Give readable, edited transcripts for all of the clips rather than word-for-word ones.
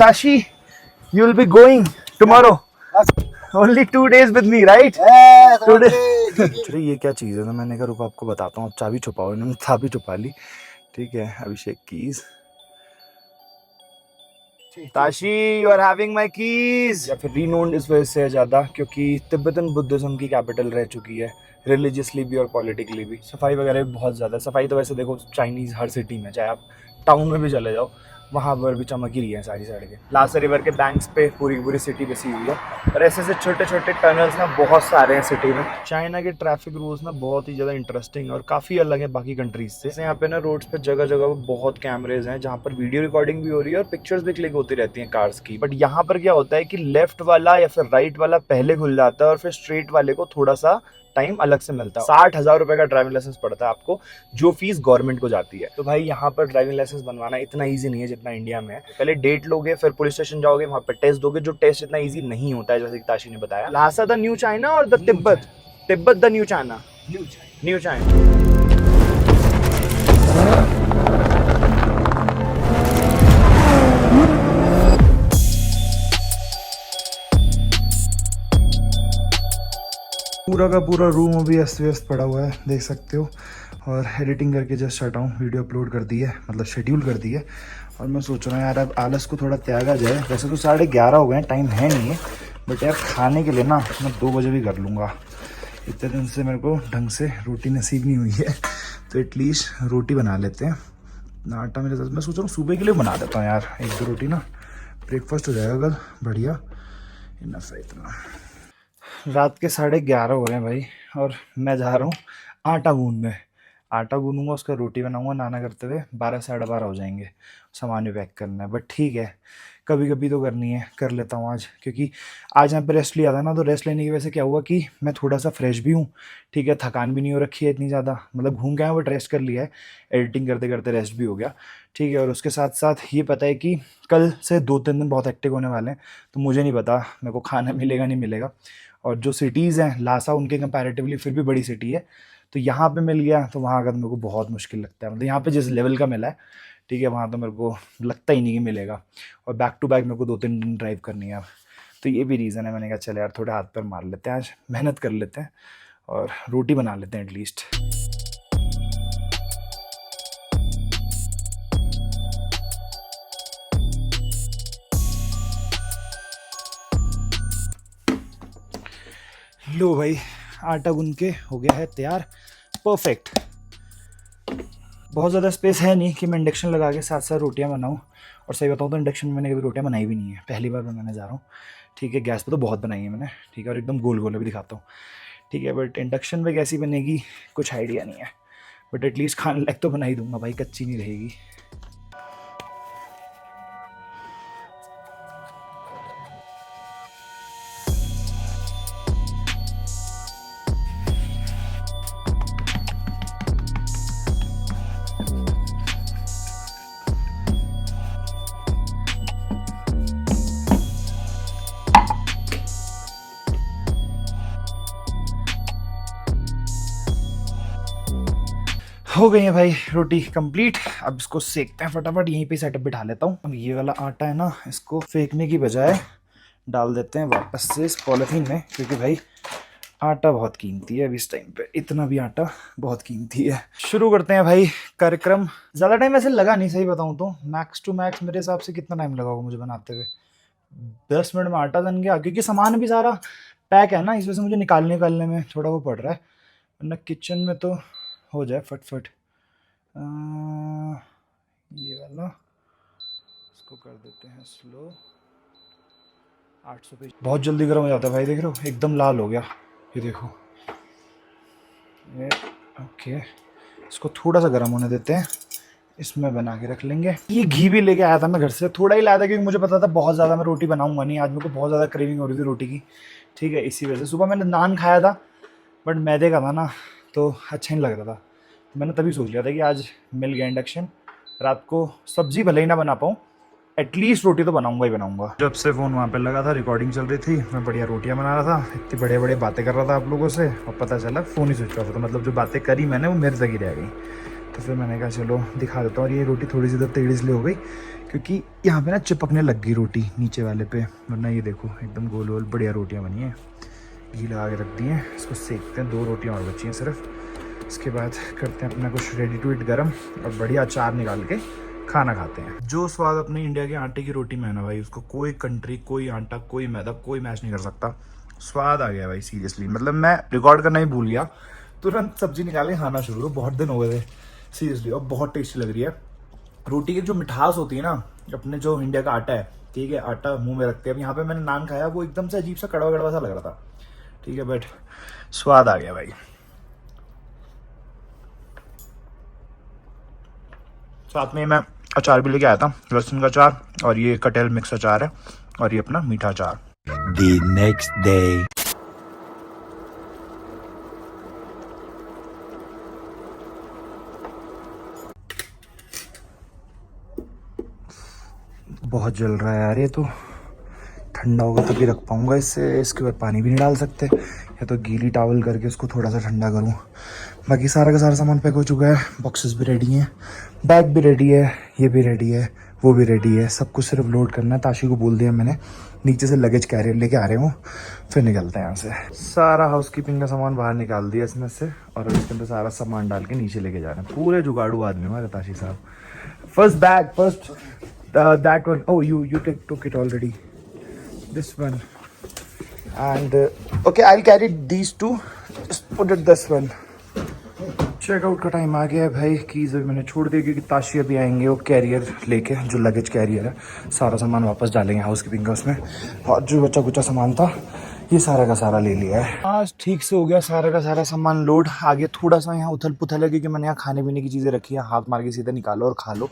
Tashi, you'll be going tomorrow. Only 2 days with me, right? चलिए ये क्या चीज़ है ना, मैंने कहा रुको आपको बताता हूँ. चाबी छुपाओ. इन्होंने चाबी छुपा ली. ठीक है, Abhishek keys. Tashi, you are having my keys. या फिर रीनोन्ड इस वजह से ज़्यादा क्योंकि तिब्बतन बुद्धिज्म की कैपिटल रह चुकी है, रिलीजियसली भी और पॉलिटिकली भी. सफाई वगैरह भी बहुत ज़्यादा. सफाई तो वैसे देखो चाइनीज़ हर सिटी में, चाहे आप टाउन में भी चले जाओ वहाँ पर भी चमक ही रही है सारी सड़कें. लासा रिवर के बैंक्स पे पूरी पूरी सिटी बसी हुई है. और ऐसे ऐसे छोटे छोटे टनल्स ना बहुत सारे हैं सिटी में. चाइना के ट्रैफिक रूल्स ना बहुत ही ज़्यादा इंटरेस्टिंग और काफ़ी अलग है बाकी कंट्रीज से. जैसे यहाँ पे ना रोड्स पे जगह जगह बहुत कैमरेज हैं जहाँ पर वीडियो रिकॉर्डिंग भी हो रही है और पिक्चर्स भी क्लिक होती रहती हैं कार्स की. बट यहाँ पर क्या होता है कि लेफ्ट वाला या फिर राइट वाला पहले खुल जाता है और फिर स्ट्रेट वाले को थोड़ा सा टाइम अलग से मिलता है. 60,000 रुपए का ड्राइविंग लाइसेंस पड़ता है आपको, जो फीस गवर्नमेंट को जाती है. तो भाई यहाँ पर ड्राइविंग लाइसेंस बनवाना इतना इजी नहीं है जितना इंडिया में है. पहले डेट लोगे, फिर पुलिस स्टेशन जाओगे, वहाँ पे टेस्ट दोगे, जो टेस्ट इतना इजी नहीं होता है जैसे कि ताशी ने बताया. लासा द न्यू चाइना और the Tibet? Tibet the new China. New China. पूरा का पूरा रूम अभी अस्त व्यस्त पड़ा हुआ है, देख सकते हो. और एडिटिंग करके जस्ट हटा हूँ, वीडियो अपलोड कर दी है, मतलब शेड्यूल कर दी है. और मैं सोच रहा हूँ यार अब आलस को थोड़ा त्यागा जाए. वैसे तो 11:30 हो गए हैं, टाइम है नहीं है, बट यार खाने के लिए ना मैं 2 बजे भी कर लूँगा. इतने दिन से मेरे को ढंग से रोटी नसीब नहीं हुई है, तो एटलीस्ट रोटी बना लेते हैं. आटा मेरे साथ, मैं सोच रहा हूँ सुबह के लिए बना देता हूँ यार 1-2 रोटी ना, ब्रेकफास्ट हो जाएगा कल बढ़िया. इनफ है इतना. रात के 11:30 हो रहे हैं भाई, और मैं जा रहा हूँ आटा गूंदने. आटा गूंदूंगा, उसका रोटी बनाऊंगा नाना करते हुए. 12-12:30 हो जाएंगे. सामान भी पैक करना है, बट ठीक है कभी कभी तो करनी है, कर लेता हूँ आज. क्योंकि आज यहाँ पे रेस्ट लिया था ना, तो रेस्ट लेने की वजह से क्या हुआ कि मैं थोड़ा सा फ्रेश भी हूँ. ठीक है, थकान भी नहीं हो रखी है इतनी ज़्यादा, मतलब घूम के आया बट रेस्ट कर लिया है. एडिटिंग करते करते रेस्ट भी हो गया. ठीक है, और उसके साथ साथ ये पता है कि कल से 2-3 दिन बहुत एक्टिव होने वाले हैं, तो मुझे नहीं पता मेरे को खाना मिलेगा नहीं मिलेगा. और जो सिटीज़ हैं लासा उनके कंपैरेटिवली फिर भी बड़ी सिटी है, तो यहाँ पे मिल गया तो वहाँ का तो मेरे को बहुत मुश्किल लगता है. मतलब यहाँ पे जिस लेवल का मिला है, ठीक है, वहाँ तो मेरे को लगता ही नहीं कि मिलेगा. और बैक टू बैक मेरे को 2-3 दिन ड्राइव करनी है. तो ये भी रीज़न है, मैंने कहा चले यार थोड़े हाथ पैर मार लेते हैं, आज मेहनत कर लेते हैं और रोटी बना लेते हैं एटलीस्ट. लो भाई, आटा गूंद के हो गया है तैयार, परफेक्ट. बहुत ज़्यादा स्पेस है नहीं कि मैं इंडक्शन लगा के साथ साथ रोटियां बनाऊं. और सही बताऊं तो इंडक्शन में मैंने कभी रोटियां बनाई भी नहीं है, पहली बार बनाने जा रहा हूँ. ठीक है, गैस पे तो बहुत बनाई है मैंने, ठीक है, और एकदम गोल गोल भी दिखाता हूँ. ठीक है, बट इंडक्शन पे कैसी बनेगी कुछ आइडिया नहीं है. बट एटलीस्ट खाने लायक तो बना ही दूंगा भाई, कच्ची नहीं रहेगी. हो गई है भाई रोटी कंप्लीट. अब इसको सेकते हैं फटाफट, यहीं पे सेटअप बिठा लेता हूँ. अब ये वाला आटा है ना, इसको फेंकने की बजाय डाल देते हैं वापस से इस पॉलीथीन में, क्योंकि भाई आटा बहुत कीमती है. अब इस टाइम पे इतना भी आटा बहुत कीमती है. शुरू करते हैं भाई कार्यक्रम. ज़्यादा टाइम ऐसे लगा नहीं, सही बताऊँ तो मैक्स टू मैक्स मेरे हिसाब से कितना टाइम लगा होगा मुझे बनाते हुए. 10 मिनट में आटा बन गया, क्योंकि सामान भी सारा पैक है ना, इस वजह से मुझे निकालने में थोड़ा वो पड़ रहा है. वरना किचन में तो हो जाए फटफट. ये वाला इसको कर देते हैं स्लो. 800 पे बहुत जल्दी गर्म हो जाता है भाई, देख रहे हो एकदम लाल हो गया. ये देखो, ये ओके. इसको थोड़ा सा गर्म होने देते हैं, इसमें बना के रख लेंगे. ये घी भी लेके आया था मैं घर से, थोड़ा ही लाया था क्योंकि मुझे पता था बहुत ज़्यादा मैं रोटी बनाऊंगा नहीं. आज मेरे को बहुत ज़्यादा क्रेविंग हो रही थी रोटी की. ठीक है, इसी वजह से सुबह मैंने नान खाया था, बट मैदे का था ना, तो अच्छा नहीं लग रहा था. मैंने तभी सोच लिया था कि आज मिल गया इंडक्शन, रात को सब्जी भले ही ना बना पाऊँ, एटलीस्ट रोटी तो बनाऊंगा ही बनाऊंगा. जब से फ़ोन वहाँ पे लगा था, रिकॉर्डिंग चल रही थी, मैं बढ़िया रोटियाँ बना रहा था, इतनी बढ़िया बढ़िया बातें कर रहा था आप लोगों से, और पता चला फ़ोन ही स्विच ऑफ था. तो मतलब जो बातें करी मैंने वो मेरे तक ही रह गई. तो फिर मैंने कहा चलो दिखा देता हूँ. और ये रोटी थोड़ी सी इधर टेढ़ी इसलिए हो गई क्योंकि यहाँ पे ना चिपकने लग गई रोटी नीचे वाले पे, वरना ये देखो एकदम गोल गोल बढ़िया रोटियाँ बनी हैं। घी लगा के रख दी हैं, इसको सेकते हैं। 2 रोटियाँ और बची हैं सिर्फ। इसके बाद करते हैं अपना कुछ रेडी टू ईट गरम और बढ़िया अचार निकाल के खाना खाते हैं। जो स्वाद अपने इंडिया के आटे की रोटी में है ना भाई, उसको कोई कंट्री, कोई आटा, कोई मैदा, कोई मैच नहीं कर सकता। स्वाद आ गया भाई सीरियसली। मतलब मैं रिकॉर्ड करना ही भूल गया, तुरंत सब्जी निकाले खाना शुरू। बहुत दिन हो गए थे सीरियसली, और बहुत टेस्टी लग रही है। रोटी की जो मिठास होती है ना, अपने जो इंडिया का आटा है, ठीक है, आटा मुंह में रखते हैं। अब यहाँ पे मैंने नान खाया, वो एकदम से अजीब सा कड़वा कड़वा सा लग रहा था, ठीक है, बट स्वाद आ गया भाई। साथ में मैं अचार भी लेके आया था, लहसुन का अचार, और ये कटहल मिक्स अचार है, और ये अपना मीठा अचार। The next day. बहुत जल रहा है यार ये तो, ठंडा होगा तभी रख पाऊंगा इससे। इसके बाद पानी भी नहीं डाल सकते, या तो गीली टॉवल करके उसको थोड़ा सा ठंडा करूँ। बाकी सारा का सारा सामान पैक हो चुका है, बॉक्सेस भी रेडी हैं, बैग भी रेडी है, ये भी रेडी है, वो भी रेडी है। सब कुछ सिर्फ लोड करना है। ताशी को बोल दिया मैंने, नीचे से लगेज कैरियर लेके आ रहे हूँ, फिर निकलते हैं यहाँ से। सारा हाउसकीपिंग का सामान बाहर निकाल दिया इसमें से, और इसके अंदर सारा सामान डाल के नीचे लेके जा रहे हैं। पूरे जुगाड़ू आदमी हमारे ताशी साहब। First bag, first that one. Oh, you took it already. This one. And okay, I'll carry these two. Just put it this one. Checkout का टाइम आ गया है भाई। कीज़ अभी मैंने छोड़ दी, क्योंकि ताशी अभी आएंगे वो कैरियर लेके, जो लगेज कैरियर है। सारा सामान वापस डालेंगे हाउसकीपिंग का उसमें, और जो बचा कुचा सामान था ये सारा का सारा ले लिया है। आज ठीक से हो गया सारा का सारा सामान लोड। आगे थोड़ा सा यहाँ उथल पुथल है, क्योंकि मैंने यहाँ खाने पीने की चीज़ें रखी है, हाथ मार के सीधा निकालो और खा लो,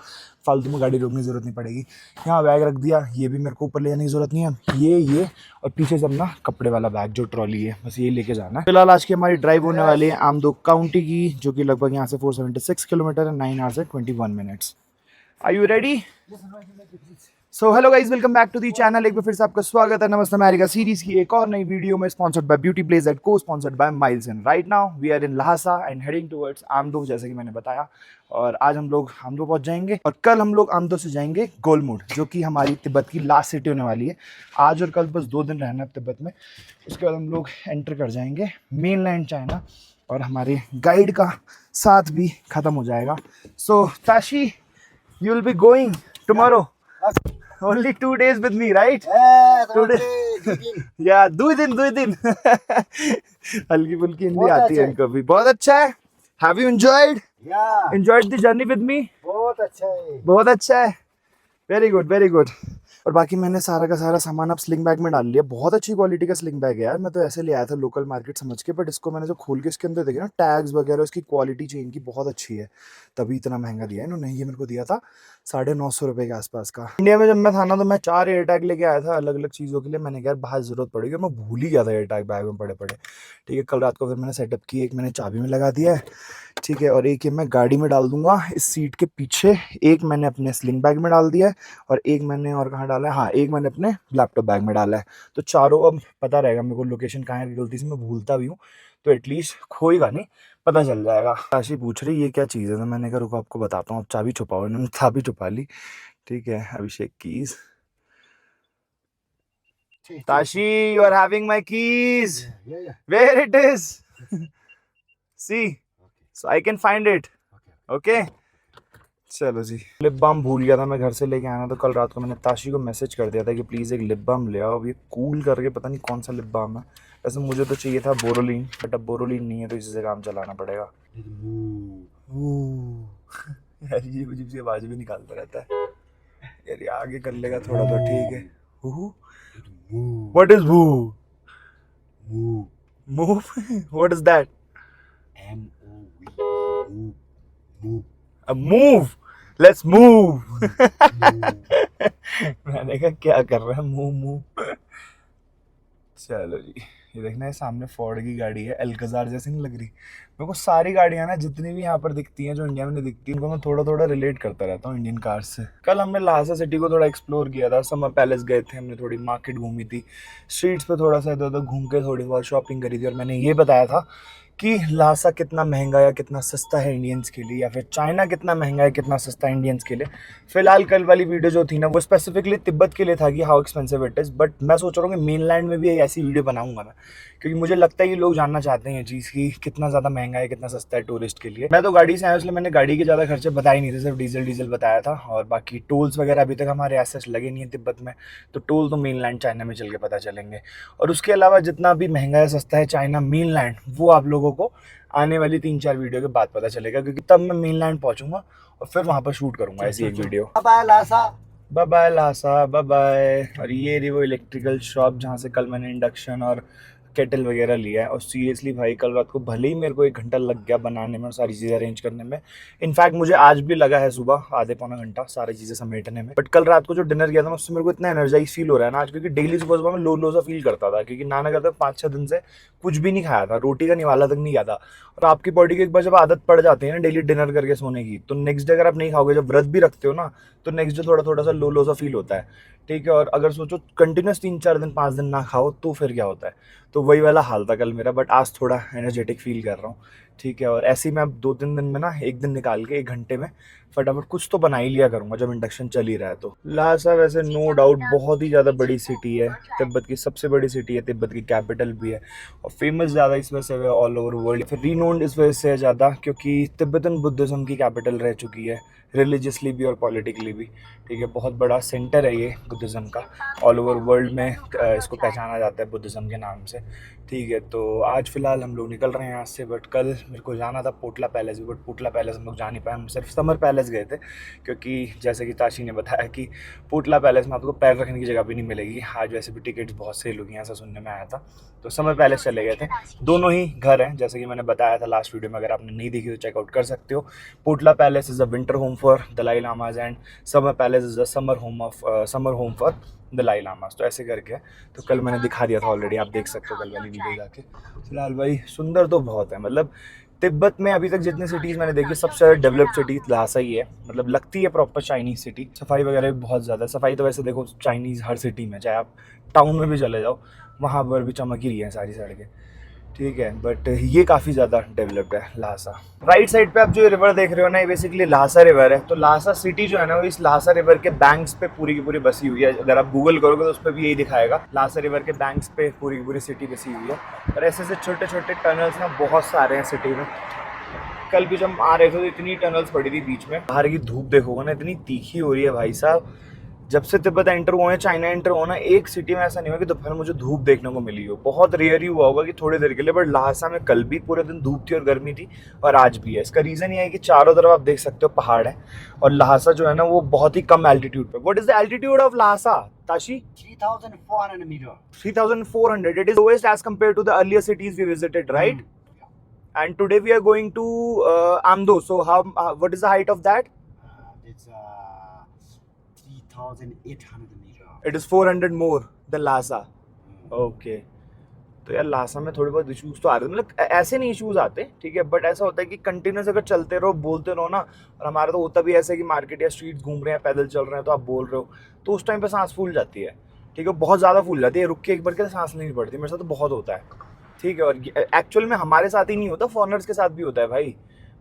फालतू में गाड़ी रोकने की जरूरत नहीं पड़ेगी। यहाँ बैग रख दिया, ये भी मेरे को ऊपर ले जाने की जरूरत नहीं है। ये और पीछे सब ना कपड़े वाला बैग जो ट्रॉली है, बस ये लेके जाना है। फिलहाल आज की हमारी ड्राइव होने वाली है आमदो काउंटी की, जो कि लगभग यहाँ से 476 किलोमीटर है, 9 hours and 21 minutes. Are you ready? So hello guys, welcome back to the channel. एक बार फिर से आपका स्वागत है नमस्ते अमेरिका सीरीज की एक और नई वीडियो में, sponsored by beauty place at co-sponsored by Miles. And right now we are in Lhasa and heading towards Amdo, जैसे कि मैंने बताया। और आज हम लोग आमदो पहुंच जाएंगे, और कल हम लोग आमदो से जाएंगे गोलमुड, जो कि हमारी तिब्बत की लास्ट सिटी होने वाली है। आज और कल बस 2 दिन रहना है तिब्बत में, उसके बाद हम लोग एंटर कर जाएंगे मेनलैंड चाइना, और हमारे गाइड का साथ भी खत्म हो जाएगा। So Tashi, you will be going tomorrow? Only 2 days with me, right? Yeah, 2 days. Yeah, 2 दिन। हल्की फुल्की हिंदी आती है इनको भी। बहुत अच्छा है। Have you enjoyed? Yeah. Enjoyed the journey with me? बहुत अच्छा है। बहुत अच्छा है। Very good, very good. और बाकी मैंने सारा का सारा सामान अब स्लिंग बैग में डाल लिया। बहुत अच्छी क्वालिटी का स्लिंग बैग है यार। मैं तो ऐसे ले आया था लोकल मार्केट समझ के, बट इसको मैंने जो खोल के इसके अंदर देखे ना टैग्स वगैरह, उसकी क्वालिटी चेन की बहुत अच्छी है, तभी इतना महंगा दिया है इन्होंने। ये मेरे को दिया था 950 रुपये के आसपास का। इंडिया में जब मैं था ना, तो मैं 4 एयर टैग लेके आया था अलग अलग चीज़ों के लिए। मैंने कहा बाहर ज़रूरत पड़ेगी, और मैं भूल ही गया था एयर टैग बैग में पड़े। ठीक है, कल रात को फिर मैंने सेटअप की। एक मैंने चाबी में लगा दिया है, ठीक है, और एक ये मैं गाड़ी में डाल दूंगा इस सीट के पीछे। एक मैंने अपने स्लिंग बैग में डाल दिया है, और एक मैंने और कहाँ डाला है, हाँ, एक मैंने अपने लैपटॉप बैग में डाला है। तो चारों अब पता रहेगा मेरे को लोकेशन कहाँ है। गलती से मैं भूलता भी हूँ तो एटलीस्ट खोएगा नहीं, पता चल जाएगा। काशी पूछ रही ये क्या चीज़ है, तो मैंने कहा रुको आपको बताता हूँ। अब चाबी छुपाओ, इन्होंने चाबी छुपा ली। ठीक है, Abhishek keys. Tashi, you are having my keys. Yeah. Where it is? See, so I can find it. Okay. चलो जी। लिप बाम भूल गया था मैं घर से लेके आना, तो कल रात को मैंने ताशी को मैसेज कर दिया था कि प्लीज़ एक लिप बाम ले आओ। अब ये कूल करके पता नहीं कौन सा लिप बाम है। वैसे मुझे तो चाहिए था बोरोलिन, बट अब बोरोलिन नहीं है, तो इसी से काम चलाना पड़ेगा। यार ये अजीब सी आवाज़ भी निकालता रहता है यार। ये आगे कर लेगा थोड़ा तो ठीक है। What is woo? Move? What is that? M-O-V. Move. A move. Let's move. मैंने कहा क्या कर रहा है, मूव। चलो जी, ये देखना है सामने फोर्ड की गाड़ी है, एल्कजार जैसी नहीं लग रही मेरे को? सारी गाड़ियां ना जितनी भी यहाँ पर दिखती हैं, जो इंडिया में नहीं दिखती, इनको मैं थोड़ा थोड़ा रिलेट करता रहता हूँ इंडियन कार्स से। कल हमने लहासा सिटी को थोड़ा एक्सप्लोर किया था, समर पैलेस गए थे हमने, थोड़ी मार्केट घूमी थी, स्ट्रीट्स पे थोड़ा सा इधर उधर घूम के थोड़ी बहुत शॉपिंग करी थी। और मैंने ये बताया था कि लासा कितना महंगा या कितना सस्ता है इंडियंस के लिए, या फिर चाइना कितना महंगा है कितना सस्ता है इंडियंस के लिए। फिलहाल कल वाली वीडियो जो थी ना वो स्पेसिफिकली तिब्बत के लिए था कि how expensive it is, but मैं सोच रहा हूँ कि मेनलैंड में भी एक ऐसी वीडियो बनाऊंगा मैं, क्योंकि मुझे लगता है कि लोग जानना चाहते हैं चीज़ की कितना ज़्यादा महंगा है कितना सस्ता है टूरिस्ट के लिए। मैं तो गाड़ी से आया इसलिए मैंने गाड़ी के ज़्यादा खर्चे बताए नहीं थे, सिर्फ डीजल बताया था, और बाकी टोल्स वगैरह अभी तक हमारे ऐसे लगे नहीं है तिब्बत में, तो टोल तो मेनलैंड चाइना में चल के पता चलेंगे। और उसके अलावा जितना भी महंगा है सस्ता है चाइना मेनलैंड, वो आप लोगों को आने वाली 3-4 वीडियो के बाद पता चलेगा, क्योंकि तब मैं मेनलैंड पहुंचूंगा और फिर वहां पर शूट करूंगा ऐसी एक video. Bye Lhasa. Bye bye Lhasa, bye bye. और ये रही वो इलेक्ट्रिकल शॉप जहाँ से कल मैंने इंडक्शन और केटल वगैरह लिया है। और सीरियसली भाई कल रात को भले ही मेरे को 1 घंटा लग गया बनाने में और सारी चीज़ें अरेंज करने में, इनफैक्ट मुझे आज भी लगा है सुबह आधे पौना घंटा सारी चीज़ें समेटने में, बट कल रात को जो डिनर किया था उससे मेरे को इतना एनर्जाइज फील हो रहा है ना आज, क्योंकि डेली सुबह सुबह मैं लो सा फील करता था, क्योंकि नाना करता 5-6 दिन से कुछ भी नहीं खाया था, रोटी का निवाला तक नहीं किया था। और आपकी बॉडी की एक बार जब आदत पड़ जाती है ना डेली डिनर करके सोने की, तो नेक्स्ट डे अगर आप नहीं खाओगे, जब व्रत भी रखते हो ना, तो नेक्स्ट डे थोड़ा सा लो सा फील होता है, ठीक है। और अगर सोचो कंटिन्यूस 3-4 दिन 5 दिन ना खाओ तो फिर क्या होता है, तो वही वाला हाल था कल मेरा, बट आज थोड़ा एनर्जेटिक फील कर रहा हूँ, ठीक है। और ऐसे ही मैं अब 2-3 दिन में ना 1 दिन निकाल के 1 घंटे में फटाफट कुछ तो बना ही लिया करूँगा जब इंडक्शन चल ही रहा है। तो लासा वैसे नो डाउट बहुत ही ज़्यादा बड़ी सिटी है, तिब्बत की सबसे बड़ी सिटी है, तिब्बत की कैपिटल भी है, और फेमस ज़्यादा इस वजह से है ऑल ओवर वर्ल्ड, फिर रीनोन्ड इस वजह से है ज़्यादा क्योंकि तिब्बतन बुद्धिज़्म की कैपिटल रह चुकी है, रिलीजियसली भी और पॉलिटिकली भी, ठीक है। बहुत बड़ा सेंटर है ये बुद्धिज़्म का, ऑल ओवर वर्ल्ड में इसको पहचाना जाता है बुद्धिज़्म के नाम से, ठीक है। तो आज फ़िलहाल हम लोग निकल रहे हैं यहाँ से, बट कल मेरे को जाना था पोटला पैलेस भी, बट पोटला पैलेस हम लोग जा नहीं पाए, हम सिर्फ समर पैलेस गए थे, क्योंकि जैसे कि ताशी ने बताया कि पोटला पैलेस में आपको पैर रखने की जगह भी नहीं मिलेगी। आज वैसे भी टिकट्स बहुत सेल हो गई हैं ऐसा सुनने में आया था, तो समर पैलेस चले गए थे। दोनों ही घर हैं जैसे कि मैंने बताया था लास्ट वीडियो में, अगर आपने नहीं देखी तो चेकआउट कर सकते हो। Potala palace is a winter home for Dalai Lamas and summer palace is a summer home for Dalai Lamas, तो ऐसे करके। तो कल मैंने दिखा दिया था ऑलरेडी, आप देख सकते हो कल वाली वीडियो जाके। फिलहाल भाई सुंदर तो बहुत है, मतलब तिब्बत में अभी तक जितनी सिटीज़ मैंने देखी सबसे ज़्यादा डेवलप्ड सिटी लासा ही है, मतलब लगती है प्रॉपर चाइनीज़ सिटी। सफाई वगैरह भी बहुत ज़्यादा है, सफाई तो वैसे देखो चाइनीज़ हर सिटी में, चाहे आप टाउन में भी चले जाओ वहाँ पर भी चमक ही रही है सारी सड़कें, ठीक है। बट ये काफ़ी ज़्यादा डेवलप्ड है लासा। राइट साइड पे आप जो रिवर देख रहे हो ना, ये बेसिकली लासा रिवर है। तो लासा सिटी जो है ना वो इस लासा रिवर के बैंक्स पे पूरी की पूरी बसी हुई है। अगर आप गूगल करोगे तो उस पर भी यही दिखाएगा, लासा रिवर के बैंक्स पे पूरी की पूरी सिटी बसी हुई है। और ऐसे ऐसे छोटे छोटे टनल्स ना बहुत सारे हैं सिटी में। कल भी जब आ रहे थे तो इतनी टनल्स पड़ी थी बीच में, बाहर की धूप देखोगे ना इतनी तीखी हो रही है भाई साहब। जब से तिब्बत एंटर हुए हैं, चाइना एंटर हुआ ना, एक सिटी में ऐसा नहीं हुआ कि दोपहर मुझे धूप देखने को मिली हो। बहुत रेयर ही हुआ होगा कि थोड़ी देर के लिए, बट लासा में कल भी पूरे दिन धूप थी और गर्मी थी, और आज भी है। इसका रीज़न ये है कि चारों तरफ आप देख सकते हो पहाड़ है, और लासा जो है ना वो बहुत ही कम एल्टीट्यूड पे। What is the altitude of Lhasa, Tashi? 3,400 meters. 3,400. It is lowest as compared to the earlier cities we visited, right? And today we are going to Amdo. So what is the height of that? It's 3,800 meters. It is 400 more than Lhasa. Okay. तो यार लासा में थोड़े बहुत issues तो आ रहे हैं, मतलब ऐसे नहीं इश्यूज आते, ठीक है, बट ऐसा होता है कि कंटिन्यूस अगर चलते रहो बोलते रहो ना, और हमारा तो होता भी ऐसा है कि मार्केट या स्ट्रीट घूम रहे हैं पैदल चल रहे हैं तो आप बोल रहे हो, तो उस टाइम पे सांस फूल जाती है, ठीक है, बहुत ज़्यादा फूल जाती है, रुक के एक बार के सांस नहीं पड़ती। मेरे साथ तो बहुत होता है, ठीक है। और एक्चुअल में हमारे साथ ही नहीं होता, फॉरेनर्स के साथ भी होता है भाई,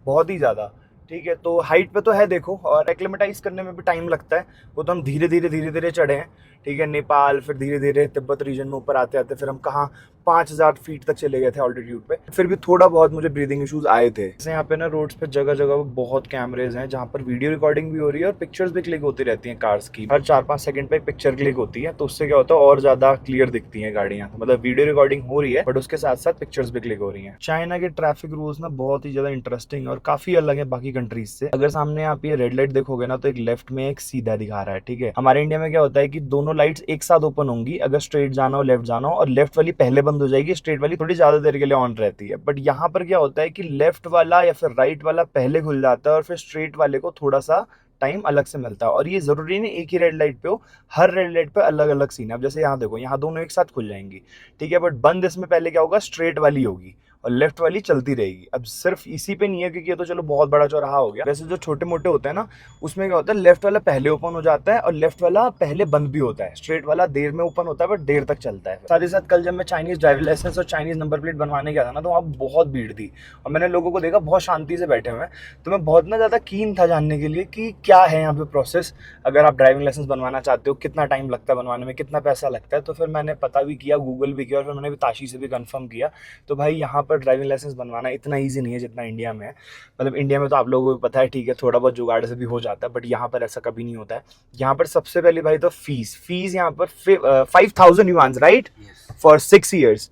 बहुत ही ज़्यादा, ठीक है। तो हाइट पे तो है देखो, और एक्लेमेटाइज करने में भी टाइम लगता है, वो तो हम धीरे धीरे चढ़े हैं, ठीक है, नेपाल, फिर धीरे धीरे तिब्बत रीजन में ऊपर आते आते फिर हम कहाँ 5,000 फीट तक चले गए थे ऑल्टीट्यूड पे। फिर भी थोड़ा बहुत मुझे ब्रीदिंग इश्यूज आए थे। जैसे यहाँ पे ना रोड्स पे जगह जगह बहुत कैमरेज हैं जहाँ पर वीडियो रिकॉर्डिंग भी हो रही है और पिक्चर्स भी क्लिक होती रहती हैं कार्स की, हर 4-5 सेकंड पे एक पिक्चर क्लिक होती है, तो उससे क्या होता है और ज्यादा क्लियर दिखती हैं गाड़ियाँ। मतलब वीडियो रिकॉर्डिंग हो रही है बट उसके साथ साथ पिक्चर्स भी क्लिक हो रही है। चाइना के ट्रैफिक रूल्स ना बहुत ही ज्यादा इंटरेस्टिंग और काफी अलग है बाकी कंट्रीज से। अगर सामने आप ये रेड लाइट देखोगे ना तो एक लेफ्ट में एक सीधा दिखा रहा है, ठीक है। हमारे इंडिया में क्या होता है कि दोनों लाइट्स एक साथ ओपन होंगी, अगर स्ट्रेट जाना हो लेफ्ट जाना हो, और लेफ्ट वाली पहले बंद हो जाएगी, स्ट्रेट वाली थोड़ी ज्यादा देर के लिए ऑन रहती है। बट यहाँ पर क्या होता है कि लेफ्ट वाला या फिर राइट वाला पहले खुल जाता है और फिर स्ट्रेट वाले को थोड़ा सा टाइम अलग से मिलता है। और ये जरूरी नहीं एक ही रेड लाइट पे हो, हर रेड लाइट पे अलग अलग सीन है। अब जैसे यहाँ देखो, यहाँ दोनों एक साथ खुल जाएंगी, ठीक है, बट बंद इसमें पहले क्या होगा, स्ट्रेट वाली होगी, और लेफ्ट वाली चलती रहेगी। अब सिर्फ इसी पे नहीं है क्योंकि ये तो चलो बहुत बड़ा चौराहा हो गया, वैसे जो छोटे मोटे होते हैं ना उसमें क्या होता है, लेफ्ट वाला पहले ओपन हो जाता है और लेफ्ट वाला पहले बंद भी होता है। स्ट्रेट वाला देर में ओपन होता है बट देर तक चलता है। साथ ही साथ कल जब मैं चाइनीज ड्राइविंग लाइसेंस और चाइनीज नंबर प्लेट बनवाने गया था ना, तो वहाँ बहुत भीड़ थी और मैंने लोगों को देखा बहुत शांति से बैठे हुए हैं। तो मैं बहुत ना ज़्यादा कीन था जानने के लिए कि क्या है यहाँ पे प्रोसेस, अगर आप ड्राइविंग लाइसेंस बनवाना चाहते हो कितना टाइम लगता है बनवाने में, कितना पैसा लगता है। तो फिर मैंने पता भी किया, गूगल भी किया और फिर मैंने भी ताशी से भी कंफर्म किया। तो भाई यहाँ पर ड्राइविंग लाइसेंस बनवाना इतना ईजी नहीं है जितना इंडिया में है। मतलब इंडिया में तो आप लोगों को पता है, ठीक है, थोड़ा बहुत जुगाड़ से भी हो जाता है, बट यहाँ पर ऐसा कभी नहीं होता है। यहाँ पर सबसे पहले भाई तो फीस यहाँ पर 5,000 yuans, right, Yes. For 6 years।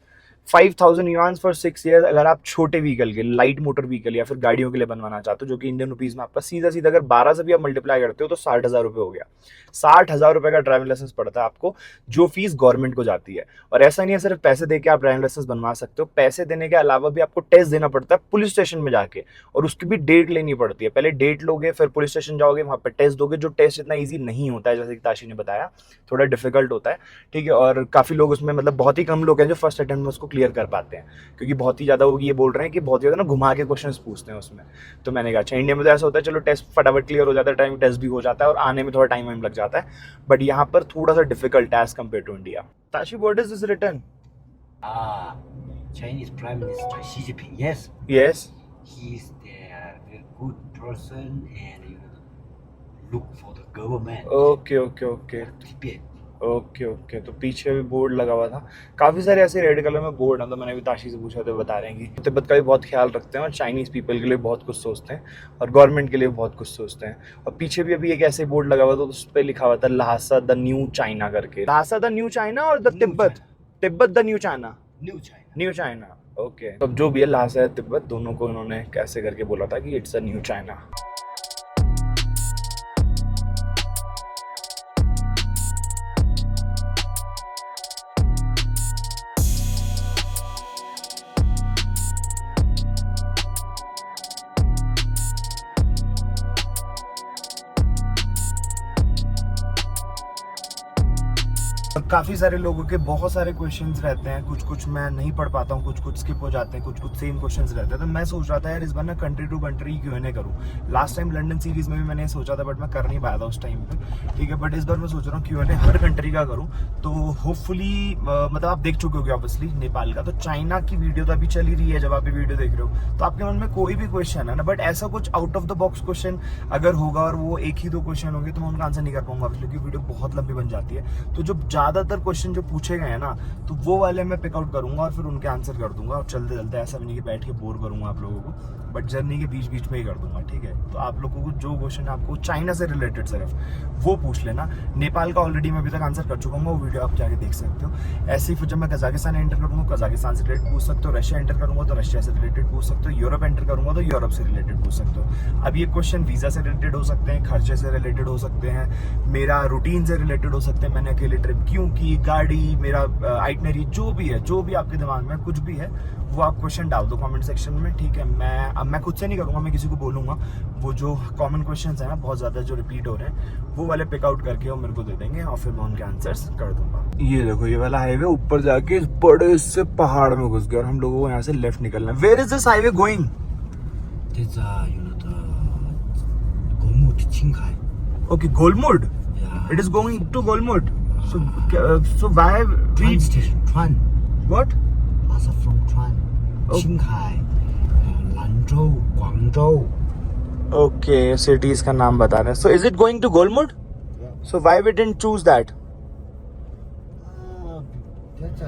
5,000 yuans for 6 years अगर आप छोटे व्हीकल के, लाइट मोटर व्हीकल या फिर गाड़ियों के लिए बनवाना चाहते हो, जो कि इंडियन रुपीज़ में आपका सीधा सीधा अगर 12 से भी आप मल्टीप्लाई करते हो तो 60,000 रुपये हो गया। 60,000 रुपये का ड्राइविंग लाइसेंस पड़ता है आपको, जो फीस गवर्नमेंट को जाती है। और ऐसा नहीं है सिर्फ पैसे दे के आप ड्राइविंग लाइसेंस बनवा सकते हो, पैसे देने के अलावा भी आपको टेस्ट देना पड़ता है पुलिस स्टेशन में जाके, और उसकी भी डेट लेनी पड़ती है। पहले डेट लोगे, फिर पुलिस स्टेशन जाओगे, वहाँ पर टेस्ट दोगे, जो टेस्ट इतना ईजी नहीं होता है, जैसे कि ताशी ने बताया, थोड़ा डिफिकल्ट होता है, ठीक है। और काफ़ी लोग उसमें, मतलब बहुत ही कम लोग हैं जो फर्स्ट अटेम्प्ट में उसको क्लियर कर पाते हैं, क्योंकि बहुत ही ज़्यादा वो ये बोल रहे हैं कि बहुत ज़्यादा ना घुमा के क्वेश्चंस पूछते हैं उसमें। तो मैंने कहा अच्छा, इंडिया में तो ऐसा होता है, चलो टेस्ट फटाफट क्लियर हो जाता है, टाइम टेस्ट भी हो जाता है और आने में थोड़ा टाइम लग जाता है, बट यहाँ पर थोड़ा सा डिफिकल्ट है as compare to India. Tashi, what is this return? Chinese Prime Minister Xi Jinping. Yes. Yes, He's the very good person and look for the government. Okay okay okay Tibet. Okay okay. तो पीछे भी board लगा हुआ था, काफ़ी सारे ऐसे red colour में बोर्ड हैं। तो मैंने भी ताशी से पूछा, तो बता रहे हैं कि तिब्बत का भी बहुत ख्याल रखते हैं और चाइनीज़ पीपल के लिए बहुत कुछ सोचते हैं और गवर्नमेंट के लिए बहुत कुछ सोचते हैं। और पीछे भी अभी एक ऐसे बोर्ड लगा हुआ था, तो उस पर लिखा हुआ था ल्हासा द न्यू चाइना करके। ल्हासा द न्यू चाइना और the New Tibet, China. Tibet the new China, New China. New China, okay. अब जो भी है, ल्हासा है तिब्बत, दोनों को इन्होंने कैसे करके बोला था कि इट्स अ न्यू चाइना। काफ़ी सारे लोगों के बहुत सारे क्वेश्चंस रहते हैं, कुछ कुछ मैं नहीं पढ़ पाता हूँ, कुछ कुछ स्किप हो जाते हैं, कुछ कुछ सेम क्वेश्चंस रहते हैं। तो मैं सोच रहा था यार इस बार ना कंट्री टू कंट्री Q&A करूँ। लास्ट टाइम लंदन सीरीज में भी मैंने सोचा था बट मैं कर नहीं पाया था उस टाइम पे, ठीक है। बट इस बार मैं सोच रहा हूँ Q&A हर कंट्री का करूँ। तो होपफुली मतलब आप देख चुके होगे ऑब्वियसली नेपाल का, तो चाइना की वीडियो तो अभी चल ही रही है। जब आप ये वीडियो देख रहे हो तो आपके मन में कोई भी क्वेश्चन है ना, बट ऐसा कुछ out of the box question अगर होगा और वो एक ही दो क्वेश्चन होंगे तो मैं उनका आंसर नहीं कर पाऊंगा, क्योंकि वीडियो बहुत लंबी बन जाती है। तो जो ज़्यादातर क्वेश्चन जो पूछे गए हैं ना, तो वो वाले मैं पिकआउट करूंगा और फिर उनके आंसर कर दूंगा। और चलते चलते ऐसा भी नहीं कि बैठ के बोर करूंगा आप लोगों को, बट जर्नी के बीच बीच में ही कर दूंगा, ठीक है। तो आप लोगों को जो क्वेश्चन आपको चाइना से रिलेटेड सिर्फ वो पूछ लेना। नेपाल का ऑलरेडी मैं अभी तक आंसर कर चुका हूँ, वो वीडियो आप जाके देख सकते हो। ऐसे ही फिर जब मैं कजाकिस्तान एंटर करूँगा, कजाकिस्तान से रिलेटेड पूछ सकते हो। रशिया एंटर करूँगा तो रशिया से रिलेटेड पूछ सकते हो। यूरोप एंटर करूँगा तो यूरोप से रिलेटेड पूछ सकते हो। अब ये क्वेश्चन वीज़ा से रिलेटेड हो सकते हैं, खर्चे से रिलेटेड हो सकते हैं, मेरा रूटीन से रिलेटेड हो सकते हैं, मैंने अकेले ट्रिप क्यों की, गाड़ी, मेरा आइटनरी, जो भी है, जो भी आपके दिमाग में कुछ भी है वो आप क्वेश्चन डाल दो कमेंट सेक्शन में, ठीक है। मैं खुद से नहीं करूँगा, मैं किसी को बोलूँगा। वो जो कॉमन क्वेश्चंस हैं ना बहुत ज़्यादा जो रिपीट हो रहे हैं, वो वाले पिक आउट करके वो मेरे को दे देंगे और फिर मैं उनके आंसर्स कर दूंगा। ये देखो, ये वाला हाईवे ऊपर जाके इस बड़े से पहाड़ में घुस गया और हम लोगों को यहाँ से लेफ्ट निकलना है। Where is this highway going? There's the Golmud, Qinghai. Okay, Golmud. Yeah. It is going to Golmud. So why Train station, Chuan. What? Also from Chuan. Oh. Qinghai, Lanzhou, Guangzhou. Okay, cities का नाम बता रहे हैं. So is it going to Golmud? Yeah. So why we didn't choose that? That's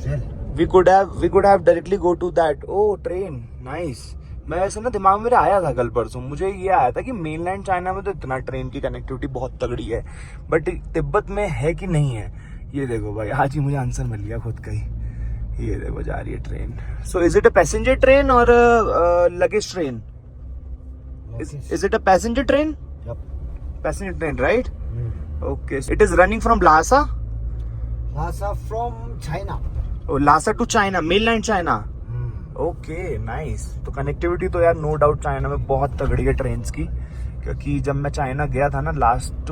really. We could have directly go to that. Oh, train. Nice. मैं ऐसे ना दिमाग में मेरे आया था कल परसों, मुझे ये आया था कि मेनलैंड चाइना में तो इतना ट्रेन की कनेक्टिविटी बहुत तगड़ी है, बट तिब्बत में है कि नहीं है। ये देखो भाई, आज ही मुझे आंसर मिल गया खुद का ही। ये देखो जा रही है train. So is it a passenger train और luggage train? Is it a passenger train? Yep. Passenger train, right? Mm. Okay. So it is running from Lhasa? Lhasa from China. Oh, Lhasa to China, mainland China. Mm. Okay, nice. तो connectivity तो यार no doubt China में बहुत तगड़ी है trains की, क्योंकि जब मैं चाइना गया था ना लास्ट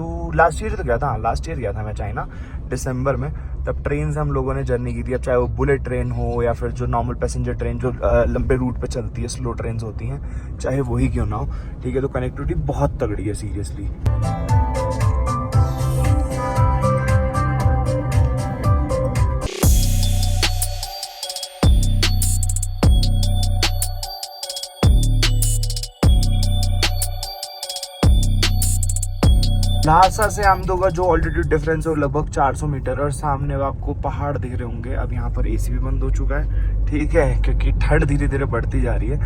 ईयर तो गया था, लास्ट ईयर गया था मैं चाइना दिसंबर में। तब ट्रेन से हम लोगों ने जर्नी की थी, अब चाहे वो बुलेट ट्रेन हो या फिर जो नॉर्मल पैसेंजर ट्रेन जो लंबे रूट पे चलती है, स्लो ट्रेन होती हैं, चाहे वही क्यों ना हो, ठीक है। तो कनेक्टिविटी बहुत तगड़ी है सीरियसली। लहासा से आमदो का जो ऑल्टीट्यूड डिफरेंस है वो लगभग 400 मीटर, और सामने आपको पहाड़ दिख रहे होंगे। अब यहाँ पर एसी भी बंद हो चुका है, ठीक है, क्योंकि ठंड धीरे धीरे बढ़ती जा रही है।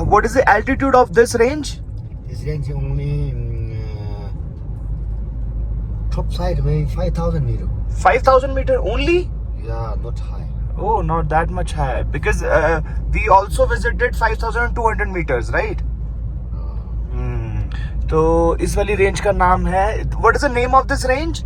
What is the altitude of this range? This range only top side maybe 5,000 meter. 5,000 meter only? Yeah, not high. Oh, not that much high, because we also visited 5,200 meters, right? तो इस वाली रेंज का नाम है, what is the name of this range?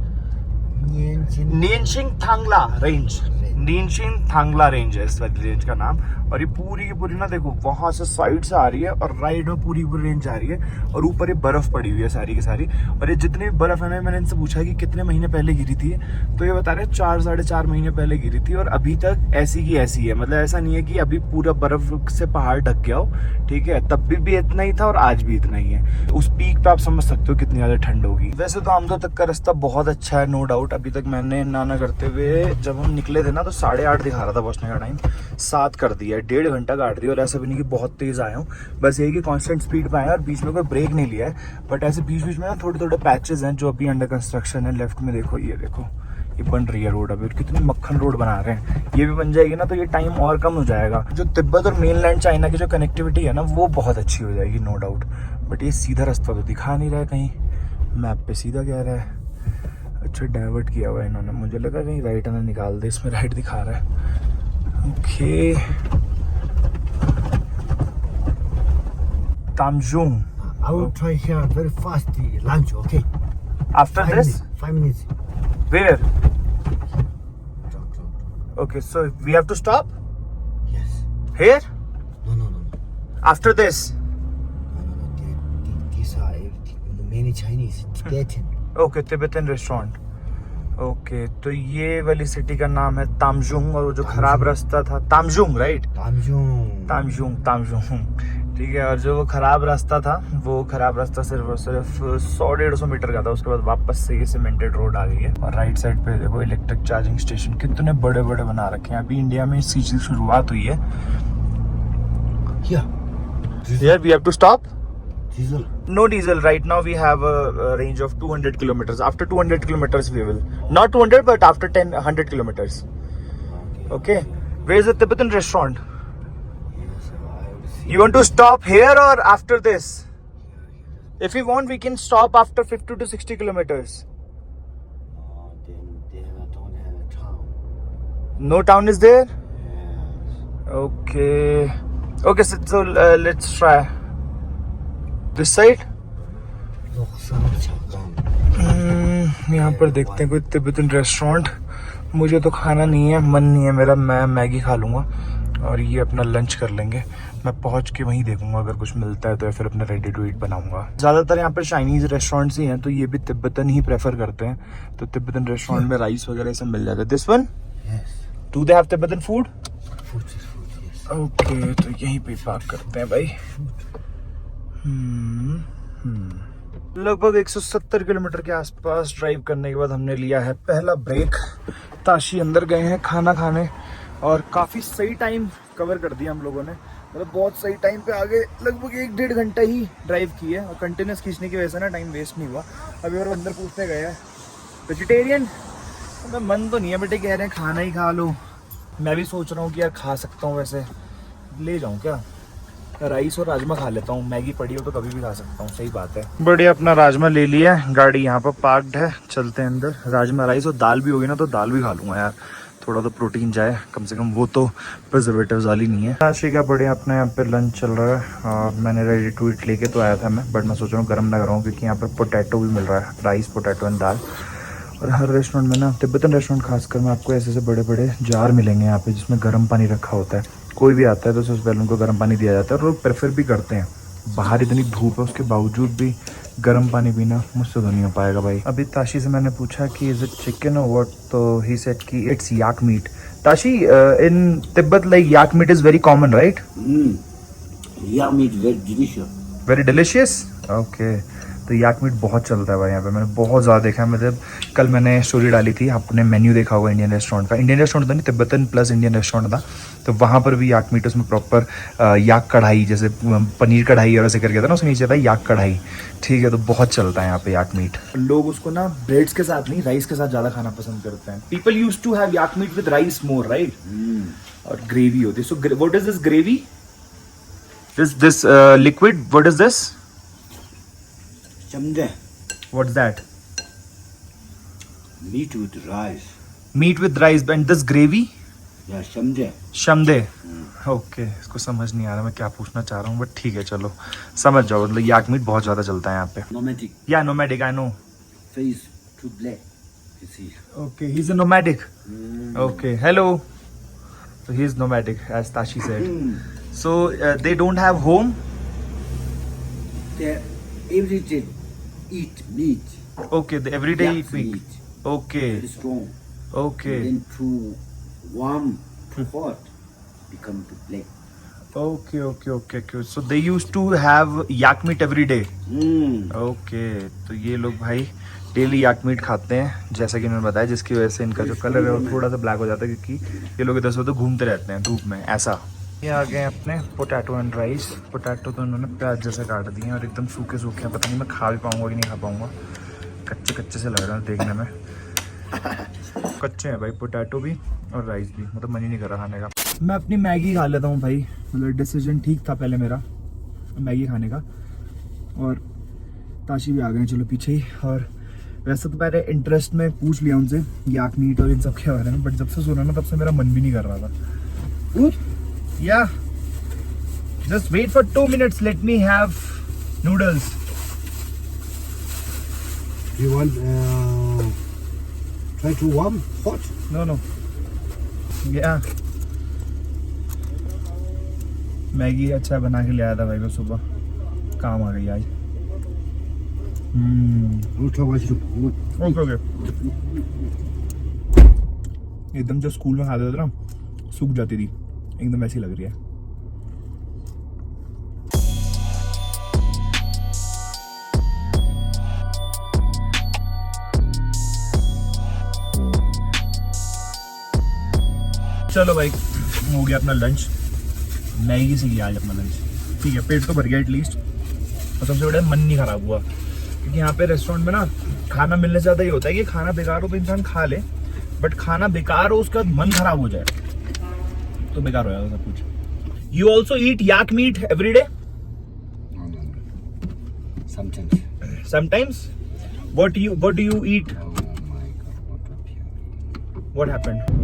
Nyenchen Tanglha range. Nyenchen Tanglha range है इस वाली range का नाम। और ये पूरी की पूरी ना देखो, वहां से साइड से आ रही है और राइट में पूरी पूरी रेंज आ रही है, और ऊपर ये बर्फ पड़ी हुई है सारी की सारी। और ये जितनी भी बर्फ है ना, मैंने इनसे पूछा कि कितने महीने पहले गिरी थी, तो ये बता रहे 4 साढ़े 4 महीने पहले गिरी थी, और अभी तक ऐसी की ऐसी है। मतलब ऐसा नहीं है कि अभी पूरा बर्फ से पहाड़ ढक गया हो, ठीक है, तब भी इतना ही था और आज भी इतना ही है। उस पीक पे आप समझ सकते हो कितनी ज्यादा ठंड होगी। वैसे तो आमदो तक का रास्ता बहुत अच्छा है, नो डाउट। अभी तक मैंने ना करते हुए जब हम निकले थे ना, तो 8:30 दिखा रहा था पहुंचने का टाइम, 7 कर दिया, 1.5 घंटा काट दिया। और ऐसा भी नहीं कि बहुत तेज आया हूँ, बस यही कि कांस्टेंट स्पीड पे आया और बीच में कोई ब्रेक नहीं लिया है। बट ऐसे बीच बीच में ना थोड़े थोड़े पैचेस हैं जो अभी अंडर कंस्ट्रक्शन है। लेफ्ट में देखो, ये देखो, ये बन रही है रोड अभी, और कितनी मक्खन रोड बना रहे हैं। ये भी बन जाएगी ना तो ये टाइम और कम हो जाएगा। जो तिब्बत और मेनलैंड चाइना की जो कनेक्टिविटी है ना, वो बहुत अच्छी हो जाएगी, नो डाउट। बट ये सीधा रास्ता तो दिखा नहीं रहा है, कहीं मैप पे सीधा कह रहा है। अच्छा डाइवर्ट किया हुआ है इन्होंने, मुझे लगा कहीं राइट ना निकाल दे, इसमें राइट दिखा रहा है। Okay, तामजुंग। I will try here very fast the lunch, okay? After this? 5 minutes. Where? Drop. Okay, so we have to stop Yes. here No. after this. No. These are many Chinese, Tibetan. Okay, Tibetan restaurant. Okay, तो ये वाली city का नाम है तामजुंग, और वो जो खराब रास्ता था, तामजुंग राइट? तामजुंग, ठीक है। और जो वो खराब रास्ता था, वो खराब रास्ता सिर्फ 100-150 मीटर का था। उसके बाद वापस से ये सीमेंटेड रोड आ गई है। और राइट साइड पे देखो इलेक्ट्रिक चार्जिंग स्टेशन कितने बड़े बड़े बना रखे हैं। अभी इंडिया में इस चीज की शुरुआत हुई है। Here we have to stop. Diesel. No diesel right now. We have a range of 200 kilometers. After 200 kilometers we will, not 200 but after 100 kilometers. Okay. Where is the Tibetan restaurant? Yes, I will see. You want to stop here or after this? If we want, we can stop after 50 to 60 kilometers. Then they don't have a town. No town is there? Yes. Okay, so let's try this side. यहाँ पर देखते हैं कोई Tibetan restaurant. मुझे तो खाना नहीं है, मन नहीं है मेरा, मैं मैगी खा लूँगा और ये अपना लंच कर लेंगे। मैं पहुँच के वहीं देखूंगा, अगर कुछ मिलता है तो फिर अपने रेडी टू ईट बनाऊंगा। ज़्यादातर यहाँ पर चाइनीज़ रेस्टोरेंट्स ही हैं, तो ये भी तिब्बतन ही प्रेफर करते हैं। तो तिब्बतन रेस्टोरेंट में राइस वगैरह सब मिल जाता है। This one? Do they have Tibetan food? Okay, तो यहीं पे पार्क करते हैं भाई। लगभग 170 किलोमीटर के आसपास ड्राइव करने के बाद हमने लिया है पहला ब्रेक। ताशी अंदर गए हैं खाना खाने, और काफ़ी सही टाइम कवर कर दिया हम लोगों ने। मतलब बहुत सही टाइम पे आगे, लगभग 1-1.5 घंटा ही ड्राइव की है, और कंटिन्यूस खींचने की वजह से ना टाइम वेस्ट नहीं हुआ। अभी और अंदर पूछने गए हैं वेजिटेरियन, तो मन तो नहीं है, बेटे कह रहे हैं खाना ही खा लो। मैं भी सोच रहा हूँ कि यार खा सकता हूँ, वैसे ले जाऊँ क्या, राइस और राजमा खा लेता हूँ। मैगी पड़ी हो तो कभी भी खा सकता हूँ, सही बात है। बढ़िया, अपना राजमा ले लिया, गाड़ी यहाँ पर पार्कड है, चलते हैं अंदर। राजमा राइस और दाल भी होगी ना, तो दाल भी खा लूँगा यार, थोड़ा तो प्रोटीन जाए कम से कम, वो तो प्रिजर्वेटिव्स वाली नहीं है। आज का बढ़िया अपने यहाँ पे लंच चल रहा है, और मैंने रेडी टू ईट लेके तो आया था मैं, बट मैं सोच रहा हूँ गर्म ना कराऊँ, क्योंकि यहाँ पर पोटैटो भी मिल रहा है, राइस, पोटैटो एंड दाल। और हर रेस्टोरेंट में ना, तिब्बतन रेस्टोरेंट खासकर में, आपको ऐसे बड़े बड़े जार मिलेंगे यहाँ पे, जिसमें गर्म पानी रखा होता है। कोई भी आता है तो सबसे पहले उनको गर्म पानी दिया जाता है, और लोग प्रेफर भी करते हैं बाहर इतनी धूप है उसके बावजूद भी गर्म पानी पीना मुझसे तो नहीं हो पाएगा भाई। अभी ताशी से मैंने पूछा कि इज इट चिकन और व्हाट, तो ही सेड कि it's yak meat. Tashi, in Tibet like yak meat is very common right? Yak meat very delicious. Very delicious. Okay, तो याक मीट बहुत चलता है भाई यहाँ पे, मैंने बहुत ज़्यादा देखा है। मतलब कल मैंने स्टोरी डाली थी, आपने मेन्यू देखा होगा इंडियन रेस्टोरेंट का। इंडियन रेस्टोरेंट था नहीं, तिब्बतन प्लस इंडियन रेस्टोरेंट था, तो वहाँ पर भी याक मीट, उसमें प्रॉपर याक कढ़ाई, जैसे पनीर कढ़ाई और ऐसे करके था ना, उसके नीचे था याक कढ़ाई। ठीक है, तो बहुत चलता है यहाँ पे याक मीट। लोग उसको ना ब्रेड्स के साथ नहीं, राइस के साथ ज़्यादा खाना पसंद करते हैं। People use to have yak meat with rice more right, और ग्रेवी होती है। So what is this gravy? This liquid, what is this? Shamde. What's that? Meat with rice. Meat with rice and this gravy? Yeah, shamde. Shamde. Okay, इसको समझ नहीं आ रहा मैं क्या पूछना चाह रहा हूँ, बट ठीक है चलो समझ जाओ। मतलब याक मीट बहुत ज़्यादा चलता है यहाँ पे। Nomadic. या nomadic, I know. Face too black. You see. Okay, he is a nomadic. Okay, hello. So he is nomadic, as Tashi said. So they don't have home? They every day eat meat. Okay, they every day Yak eat meat. Okay, Very strong. okay, Then too warm, too hot, become too black. okay. So they used to have yak meat every day. Okay, तो ये लोग भाई daily याक meet खाते हैं, जैसा कि मैंने बताया, जिसकी वजह से इनका जो कलर है वो थोड़ा सा ब्लैक हो जाता है, क्योंकि ये लोग इधर से उधर घूमते रहते हैं धूप में ऐसा। ये आ गए अपने पोटैटो एंड राइस। पोटैटो तो इन्होंने प्याज जैसे काट दिए हैं और एकदम सूखे सूखे हैं, पता नहीं मैं खा भी पाऊँगा कि नहीं खा पाऊँगा, कच्चे कच्चे से लग रहे हैं देखने में। कच्चे हैं भाई पोटैटो भी और राइस भी, मतलब मन ही नहीं कर रहा खाने का। मैं अपनी मैगी खा लेता हूँ भाई, मतलब डिसीजन ठीक था पहले मेरा मैगी खाने का। और ताशी भी आ गए चलो पीछे ही। और वैसे तो मैंने इंटरेस्ट में पूछ लिया उनसे याक मीट और इन सब के बारे में, बट जब से सुना ना तब से मेरा मन भी नहीं कर रहा था। या just wait for 2 minutes, let me have noodles. You want try to warm hot? No या मैगी अच्छा बना के ले आया था भाई मैं सुबह, काम आ गई आज। Ultra watch you. ओके एकदम जो स्कूल में खाते थे ना सूख जाती थी, एकदम ऐसी लग रही है। चलो भाई, हो गया अपना लंच, मैगी से किया आज अपना लंच। ठीक है, पेट तो भर गया एटलीस्ट, और सबसे बड़ा मन नहीं खराब हुआ, क्योंकि यहाँ पे रेस्टोरेंट में ना खाना मिलने से ज़्यादा ये होता है कि खाना बेकार हो तो इंसान खा ले, बट खाना बेकार हो उसके बाद मन खराब हो जाए तो बेकार हो जाएगा सब कुछ। You also eat yak meat every day? No. Sometimes. Sometimes? what do you eat? Oh my God! What a pure. What happened?